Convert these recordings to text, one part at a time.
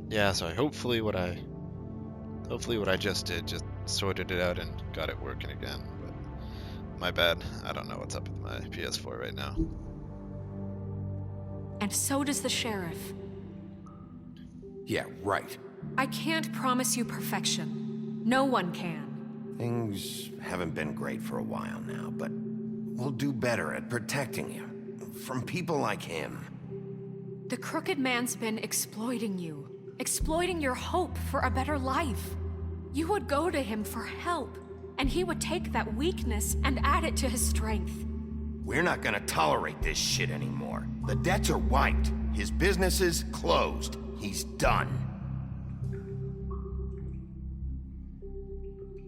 Yeah, so hopefully what I just did just sorted it out and got it working again. But my bad. I don't know what's up with my PS4 right now. And so does the sheriff. Yeah, right. I can't promise you perfection. No one can. Things haven't been great for a while now, but we'll do better at protecting you. From people like him. The Crooked Man's been exploiting you. Exploiting your hope for a better life. You would go to him for help, and he would take that weakness and add it to his strength. We're not gonna tolerate this shit anymore. The debts are wiped. His business is closed. He's done.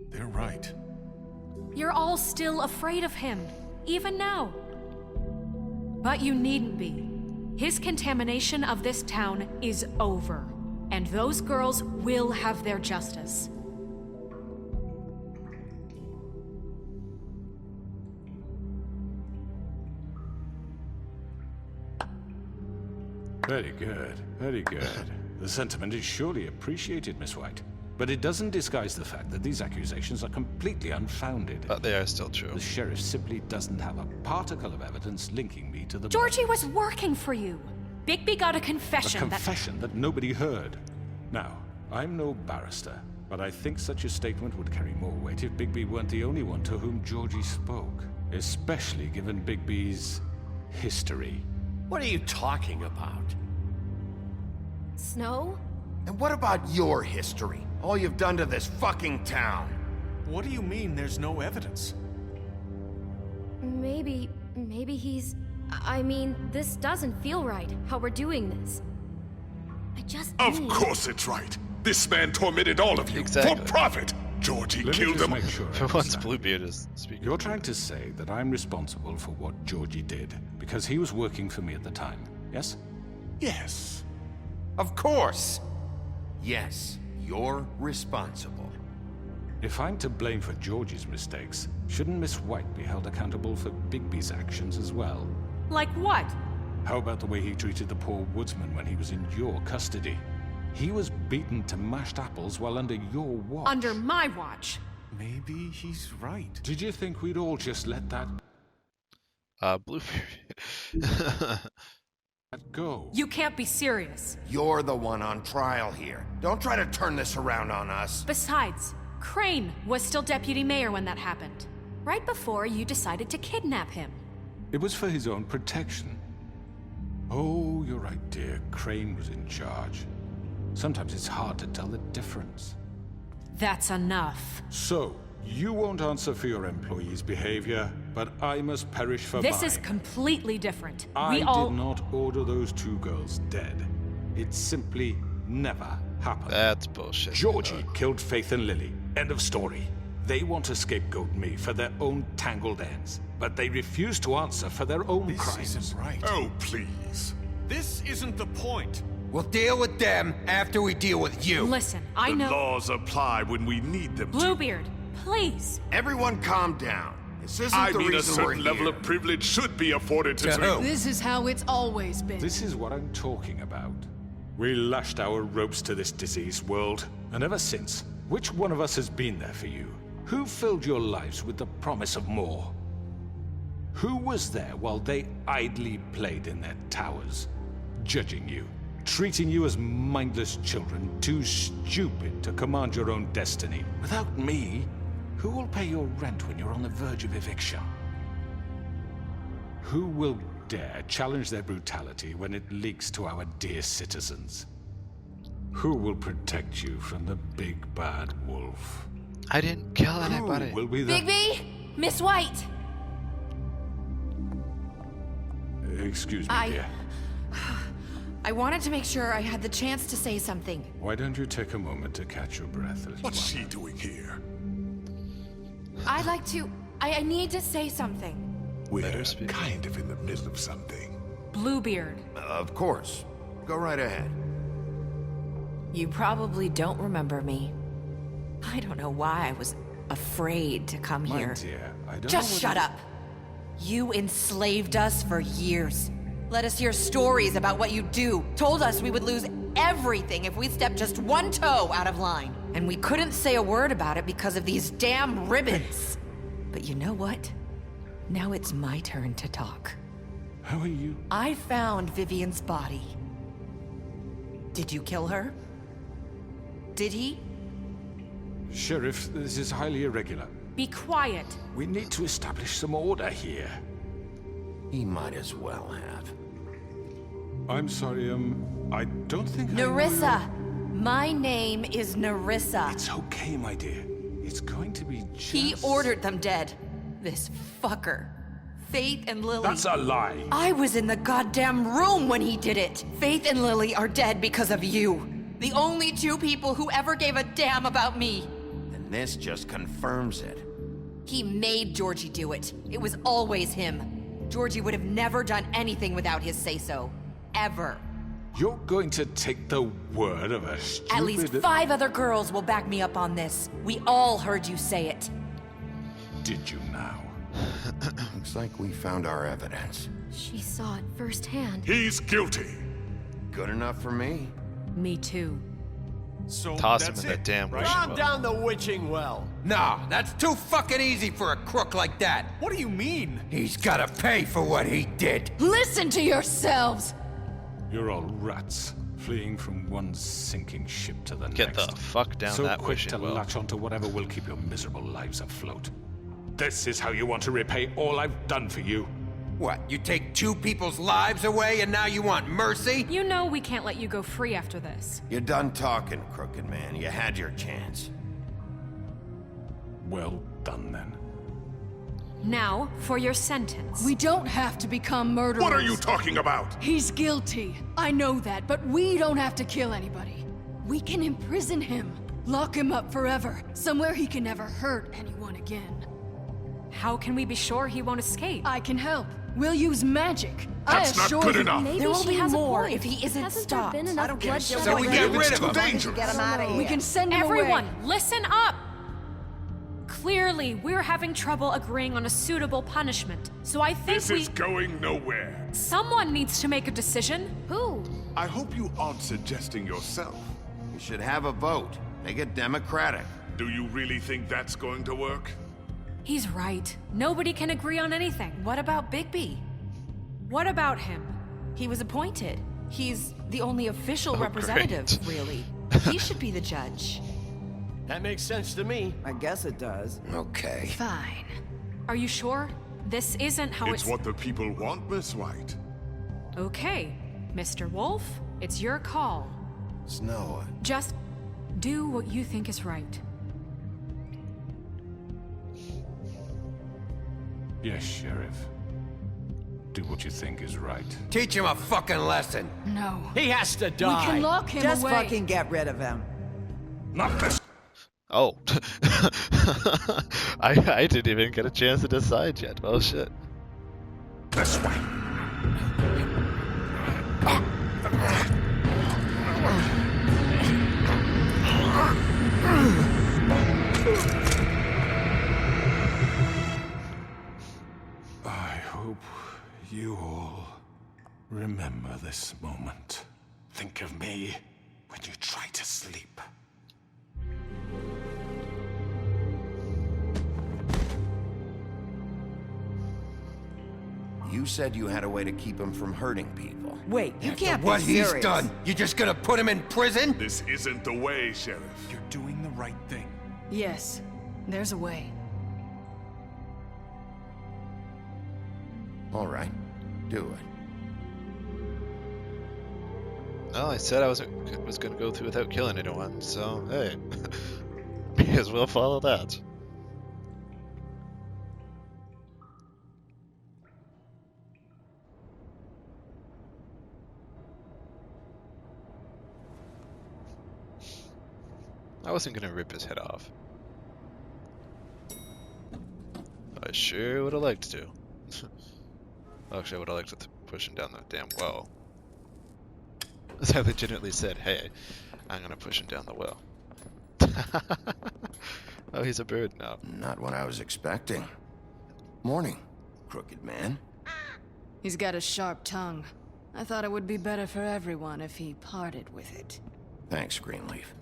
They're right. You're all still afraid of him, even now. But you needn't be. His contamination of this town is over, and those girls will have their justice. Very good, very good. The sentiment is surely appreciated, Miss White. But it doesn't disguise the fact that these accusations are completely unfounded. But they are still true. The sheriff simply doesn't have a particle of evidence linking me to the... Georgie was working for you. Bigby got a A confession confession that nobody heard. Now, I'm no barrister, but I think such a statement would carry more weight if Bigby weren't the only one to whom Georgie spoke. Especially given Bigby's history. What are you talking about? Snow? And what about your history? All you've done to this fucking town? What do you mean there's no evidence? Maybe he's... I mean, this doesn't feel right, how we're doing this. I just Of need... course it's right. This man tormented all of you Exactly. for profit. Georgie Let me killed just him. make sure I For once, understand. Bluebeard is speaking. You're trying to say that I'm responsible for what Georgie did because he was working for me at the time, yes? Yes. Of course! Yes, you're responsible. If I'm to blame for Georgie's mistakes, shouldn't Miss White be held accountable for Bigby's actions as well? Like what? How about the way he treated the poor woodsman when he was in your custody? He was beaten to mashed apples while under your watch. Under my watch. Maybe he's right. Did you think we'd all just let that Bluebeard. go? You can't be serious. You're the one on trial here. Don't try to turn this around on us. Besides, Crane was still deputy mayor when that happened. Right before you decided to kidnap him. It was for his own protection. Oh, you're right, dear. Crane was in charge. Sometimes it's hard to tell the difference. That's enough. So, you won't answer for your employees' behavior, but I must perish for This mine. is completely different. I We all... did not order those two girls dead. It simply never happened. That's bullshit. Georgie killed Faith and Lily. End of story. They want to scapegoat me for their own tangled ends, but they refuse to answer for their own This crimes. isn't right. Oh, please. This isn't the point. We'll deal with them after we deal with you. Listen, I The know... laws apply when we need them to. Bluebeard, please. Everyone calm down. This isn't I the mean, a reason we're certain level here. of privilege should be afforded to... To who? This is how it's always been. This is what I'm talking about. We lashed our ropes to this diseased world, and ever since, which one of us has been there for you? Who filled your lives with the promise of more? Who was there while they idly played in their towers, judging you, treating you as mindless children, too stupid to command your own destiny? Without me, who will pay your rent when you're on the verge of eviction? Who will dare challenge their brutality when it leaks to our dear citizens? Who will protect you from the big bad wolf? I didn't kill anybody. Who will be the... Bigby! Miss White! Excuse me, dear. I wanted to make sure I had the chance to say something. Why don't you take a moment to catch your breath, little What's one? she doing here? I'd like to... I need to say something. We're kind of in the middle of something. Bluebeard. Of course. Go right ahead. You probably don't remember me. I don't know why I was afraid to come My here. dear, I don't Just know shut whether- up. You enslaved us for years. Let us hear stories about what you do. Told us we would lose everything if we stepped just one toe out of line. And we couldn't say a word about it because of these damn ribbons. But you know what? Now it's my turn to talk. How are you? I found Vivian's body. Did you kill her? Did he? Sheriff, this is highly irregular. Be quiet. We need to establish some order here. He might as well have. I'm sorry, I don't think Nerissa! My name is Nerissa. It's okay, my dear. It's going to be just... He ordered them dead. This fucker. Faith and Lily... That's a lie! I was in the goddamn room when he did it! Faith and Lily are dead because of you. The only two people who ever gave a damn about me. And this just confirms it. He made Georgie do it. It was always him. Georgie would have never done anything without his say-so. Ever. You're going to take the word of a stupid... At least 5 other girls will back me up on this. We all heard you say it. Did you now? Looks like we found our evidence. She saw it firsthand. He's guilty. Good enough for me. Me too. So Toss him that's in that it, damn right? wishing Calm well. down the witching well. Nah, that's too fucking easy for a crook like that. What do you mean? He's gotta pay for what he did. Listen to yourselves! You're all rats, fleeing from one sinking ship to the Get next. the fuck down so that quick wishing to well. latch onto whatever will keep your miserable lives afloat. This is how you want to repay all I've done for you. What, you take 2 people's lives away and now you want mercy? You know we can't let you go free after this. You're done talking, crooked man. You had your chance. Well done, then. Now, for your sentence. We don't have to become murderers. What are you talking about? He's guilty. I know that, but we don't have to kill anybody. We can imprison him. Lock him up forever. Somewhere he can never hurt anyone again. How can we be sure he won't escape? I can help. We'll use magic. That's I not assure good you. enough. Maybe There will she be has more a point. if he isn't Hasn't stopped. there been enough I don't give a bloodshed shit. So we already? get rid It's of too him. dangerous. Get him out of here. We can send him Everyone, away. listen up! Clearly, we're having trouble agreeing on a suitable punishment. So I think This is going nowhere. someone needs to make a decision. Who? I hope you aren't suggesting yourself. You should have a vote. Make it democratic. Do you really think that's going to work? He's right. Nobody can agree on anything. What about Bigby? What about him? He was appointed. He's the only official Oh, representative, great. really. He should be the judge. That makes sense to me. I guess it does. Okay. Fine. Are you sure? This isn't how It's what the people want, Miss White. Okay, Mr. Wolf, it's your call. Snow. Just do what you think is right. Yes, Sheriff. Do what you think is right. Teach him a fucking lesson. No. He has to We die. can lock him away. get rid of him. Not this. Oh. I didn't even get a chance to decide yet. Well, shit. This way. I hope you all remember this moment. Think of me when you try to sleep. You said you had a way to keep him from hurting people. Wait, you can't what he's done. You just gonna put him in prison? This isn't the way, Sheriff. You're doing the right thing. Yes, there's a way. All right. Do it. Well, I said I was going to go through without killing anyone, so hey, may as well follow that. I wasn't going to rip his head off. I sure would have liked to. Actually, I would have liked to push him down that damn well. As I legitimately said, hey, I'm gonna push him down the well. Oh, he's a bird now. Not what I was expecting. Morning, crooked man. He's got a sharp tongue. I thought it would be better for everyone if he parted with it. Thanks, Greenleaf.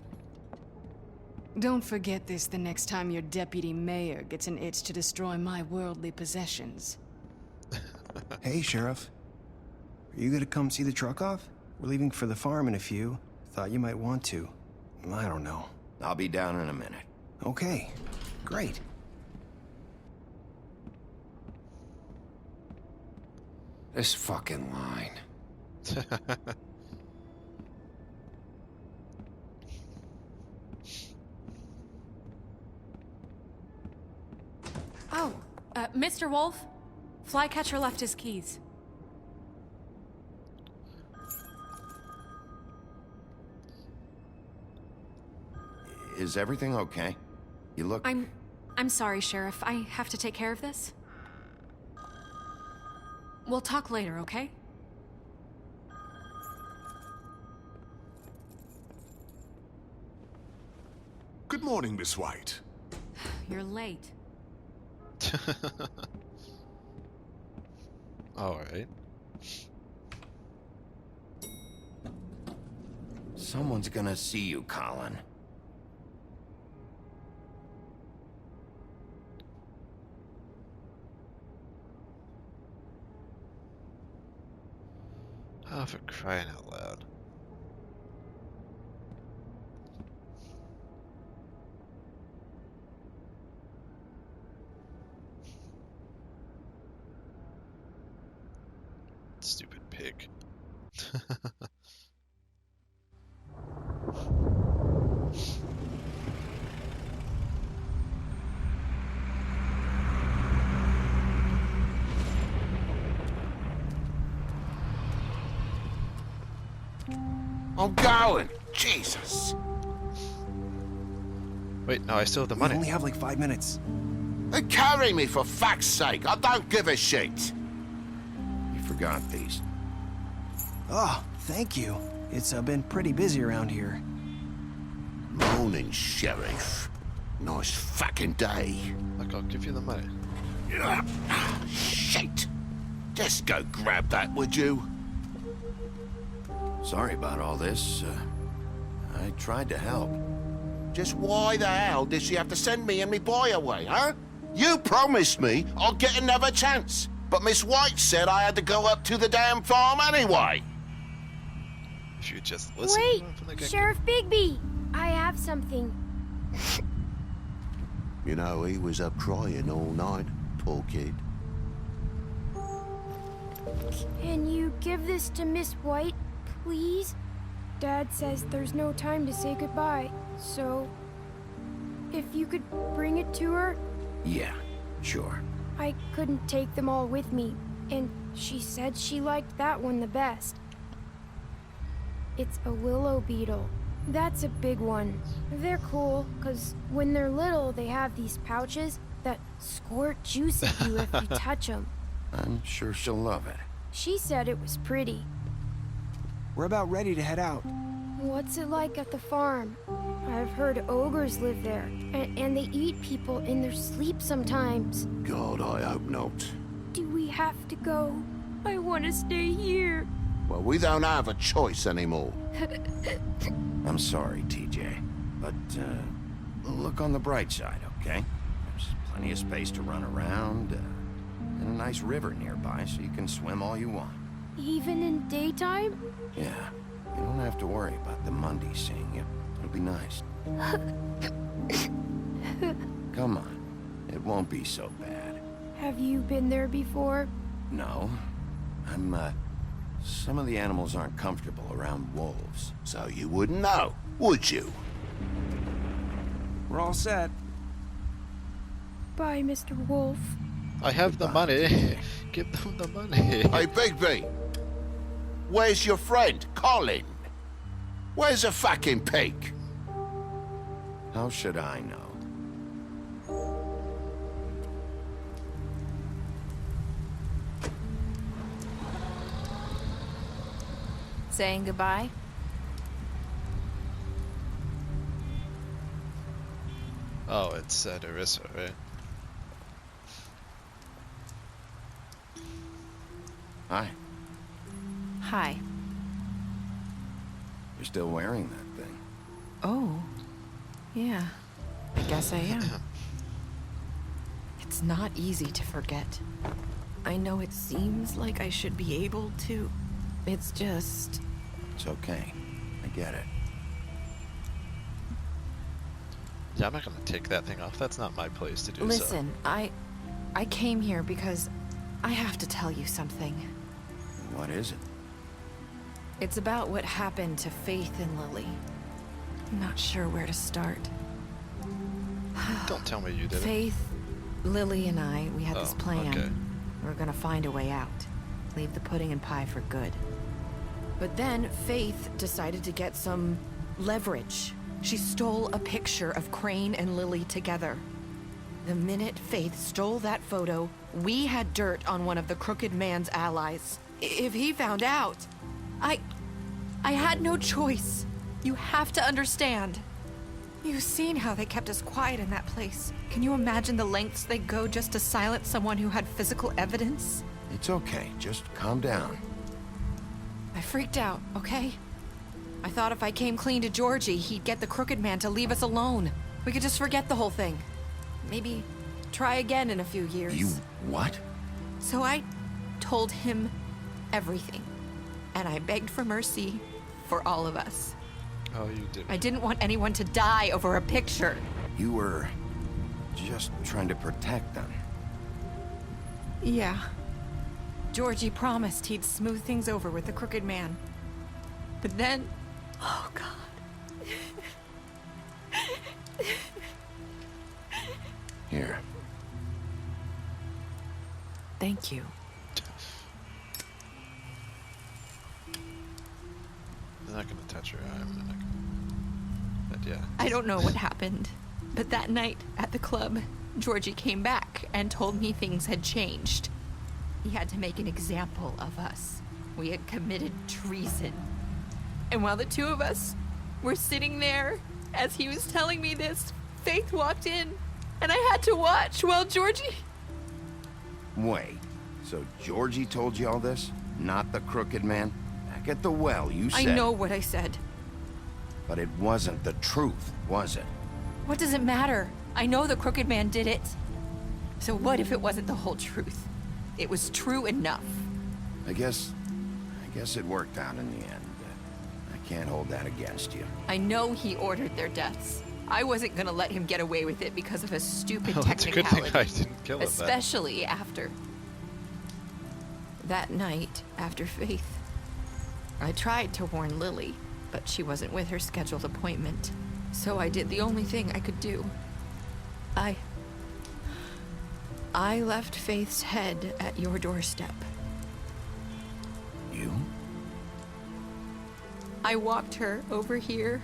Don't forget this the next time your deputy mayor gets an itch to destroy my worldly possessions. Hey, Sheriff. Are you gonna come see the truck off? We're leaving for the farm in a few. Thought you might want to. I don't know. I'll be down in a minute. Okay, great. This fucking line. Oh, Mr. Wolf? Flycatcher left his keys. Is everything okay? You look... I'm sorry, Sheriff. I have to take care of this. We'll talk later, okay? Good morning, Miss White. You're late. Alright. Someone's gonna see you, Colin. Oh, for crying out loud. Stupid pig. I'm going! Jesus! Wait, no, I still have the We money. only have like 5 minutes. Hey, carry me for fuck's sake! I don't give a shit! You forgot these. Oh, thank you. It's been pretty busy around here. Morning, Sheriff. Nice fucking day. Look, I'll give you the money. Shit! Just go grab that, would you? Sorry about all this. I tried to help. Just why the hell did she have to send me and me boy away, huh? You promised me I'd get another chance, but Miss White said I had to go up to the damn farm anyway. If you just listen Wait, from the get-go. Sheriff Bigby! I have something. You know, he was up crying all night, poor kid. Can you give this to Miss White, please? Dad says there's no time to say goodbye, so... if you could bring it to her? Yeah, sure. I couldn't take them all with me, and she said she liked that one the best. It's a willow beetle. That's a big one. They're cool, because when they're little, they have these pouches that squirt juice at you if you touch them. I'm sure she'll love it. She said it was pretty. We're about ready to head out. What's it like at the farm? I've heard ogres live there, and they eat people in their sleep sometimes. God, I hope not. Do we have to go? I want to stay here. Well, we don't have a choice anymore. I'm sorry, TJ, but look on the bright side, okay? There's plenty of space to run around, and a nice river nearby so you can swim all you want. Even in daytime? Yeah, you don't have to worry about the Mundy seeing you. It'll be nice. Come on, it won't be so bad. Have you been there before? No, some of the animals aren't comfortable around wolves, so you wouldn't know, would you? We're all set. Bye, Mr. Wolf. I have the money. Give them the money. Hey, Bigby! Where's your friend, Colin? Where's the fucking pig? How should I know? Saying goodbye? Oh, it's Nerissa, right? Hi. Hi. You're still wearing that thing. Oh. Yeah. I guess I am. It's not easy to forget. I know it seems like I should be able to. It's just... It's okay. I get it. Yeah, I'm not gonna take that thing off. That's not my place to do. Listen, I came here because I have to tell you something. What is it? It's about what happened to Faith and Lily. I'm not sure where to start. Don't tell me you did it. Faith, Lily, and I, we had this plan. Okay. We were gonna find a way out. Leave the pudding and pie for good. But then Faith decided to get some leverage. She stole a picture of Crane and Lily together. The minute Faith stole that photo, we had dirt on one of the Crooked Man's allies. If he found out, I had no choice. You have to understand. You've seen how they kept us quiet in that place. Can you imagine the lengths they go just to silence someone who had physical evidence? It's okay. Just calm down. I freaked out, okay? I thought if I came clean to Georgie, he'd get the Crooked Man to leave us alone. We could just forget the whole thing. Maybe try again in a few years. You what? So I told him everything. And I begged for mercy for all of us. Oh, you did. I didn't want anyone to die over a picture. You were just trying to protect them. Yeah. Georgie promised he'd smooth things over with the Crooked Man. But then... Oh, God. Here. Thank you. I'm not gonna touch her. I'm not gonna... But yeah. I don't know what happened, but that night at the club, Georgie came back and told me things had changed. He had to make an example of us. We had committed treason. And while the two of us were sitting there, as he was telling me this, Faith walked in, and I had to watch while Georgie... Wait. So Georgie told you all this? Not the Crooked Man? Back at the well, you said... I know what I said. But it wasn't the truth, was it? What does it matter? I know the Crooked Man did it. So what if it wasn't the whole truth? It was true enough. I guess it worked out in the end. I can't hold that against you. I know he ordered their deaths. I wasn't gonna let him get away with it because of a stupid Well, it's a good technicality. thing I didn't kill him. Especially after... That night, after Faith, I tried to warn Lily, but she wasn't with her scheduled appointment. So I did the only thing I could do. I left Faith's head at your doorstep. You? I walked her over here.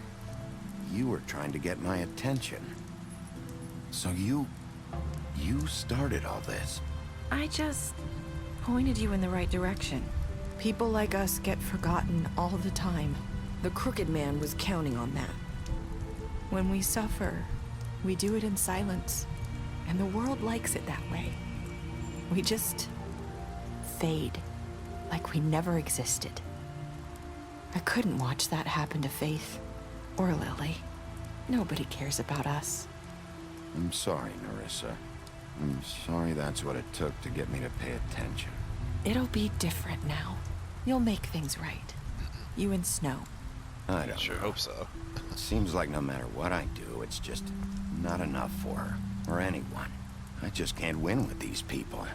You were trying to get my attention. So you started all this. I just pointed you in the right direction. People like us get forgotten all the time. The Crooked Man was counting on that. When we suffer, we do it in silence. And the world likes it that way. We just fade, like we never existed. I couldn't watch that happen to Faith or Lily. Nobody cares about us. I'm sorry, Nerissa. I'm sorry that's what it took to get me to pay attention. It'll be different now. You'll make things right. You and Snow. I don't Sure know. hope so. It seems like no matter what I do, it's just not enough for her, or anyone. I just can't win with these people.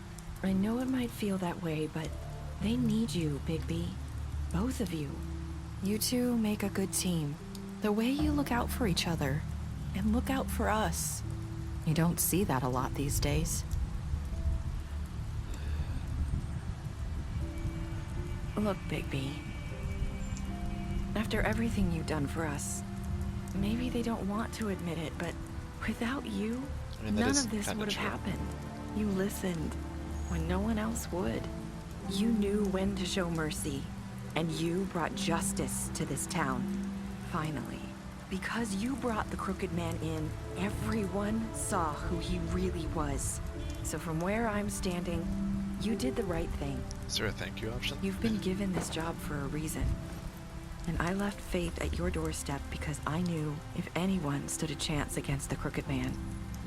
I know it might feel that way, but they need you, Bigby. Both of you. You two make a good team. The way you look out for each other, and look out for us. You don't see that a lot these days. Look, Bigby. After everything you've done for us, maybe they don't want to admit it, but without you, I mean, that none is of this kinda would have true. happened. You listened when no one else would. You knew when to show mercy, and you brought justice to this town. Finally. Because you brought the Crooked Man in, everyone saw who he really was. So from where I'm standing, You did the right thing. Is there a thank you option? You've been given this job for a reason. And I left Faith at your doorstep because I knew if anyone stood a chance against the Crooked Man,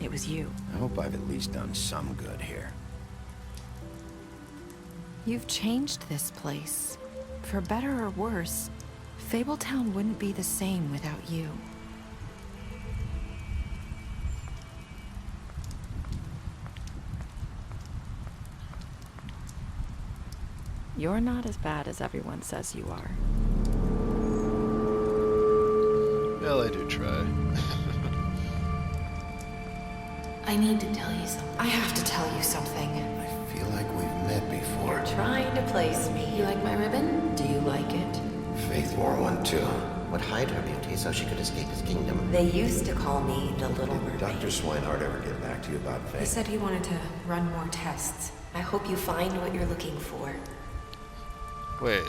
it was you. I hope I've at least done some good here. You've changed this place. For better or worse, Fabletown wouldn't be the same without you. You're not as bad as everyone says you are. Well, I do try. I need to tell you something. I have to tell you something. I feel like we've met before. You're trying to place me. You like my ribbon? Do you like it? Faith wore one too. Would hide her beauty so she could escape his kingdom. They used to call me the Little Mermaid. Dr. Swinehart ever get back to you about He Faith? said he wanted to run more tests. I hope you find what you're looking for. Wait.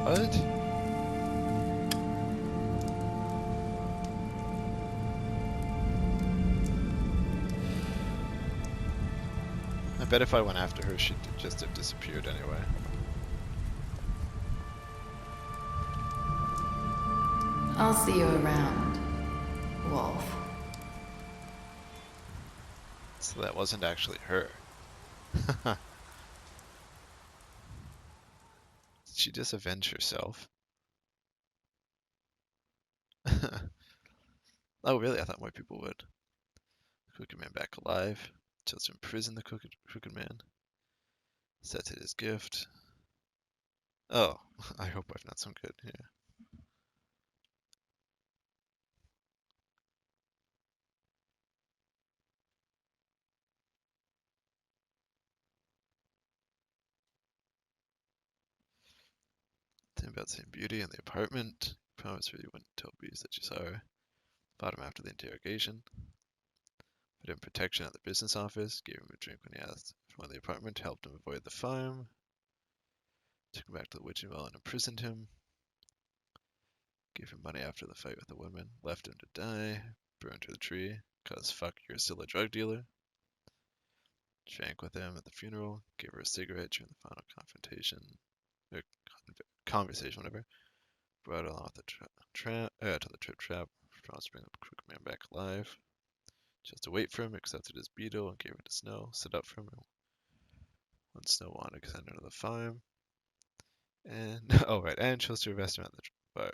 What? I bet if I went after her, she'd just have disappeared anyway. I'll see you around, Wolf. So that wasn't actually her. Did she just avenge herself? Oh really? I thought more people would. Crooked Man back alive. Chose to imprison the Crooked Man. Sets it his gift. Oh, I hope I've not some good here. Tell me about seeing Beauty in the apartment. Promised her you wouldn't tell Beast that you saw her. Fought him after the interrogation. Put him protection at the business office. Gave him a drink when he asked for one of the apartment. Helped him avoid the farm. Took him back to the witching well and imprisoned him. Gave him money after the fight with the woman. Left him to die. Burned her the tree. Cause fuck, you're still a drug dealer. Drank with him at the funeral. Gave her a cigarette during the final confrontation. Or conversation, whatever. Brought her along with to the trip trap. Promised to bring the Crooked Man back alive. Just to wait for him, accepted his beetle and gave it to Snow. Stood up for him when Snow wanted to send her to the farm. And oh right, and chose to arrest him at the bar.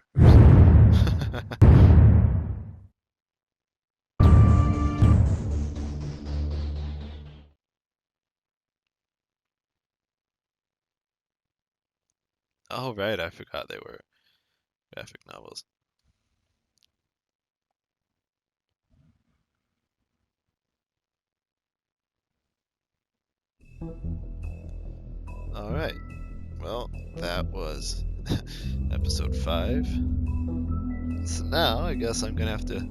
Oh right, I forgot they were graphic novels. Alright, well, that was episode 5. So now, I guess I'm gonna have to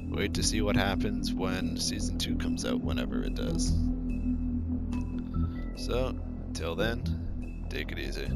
wait to see what happens when Season 2 comes out, whenever it does. So, until then, take it easy.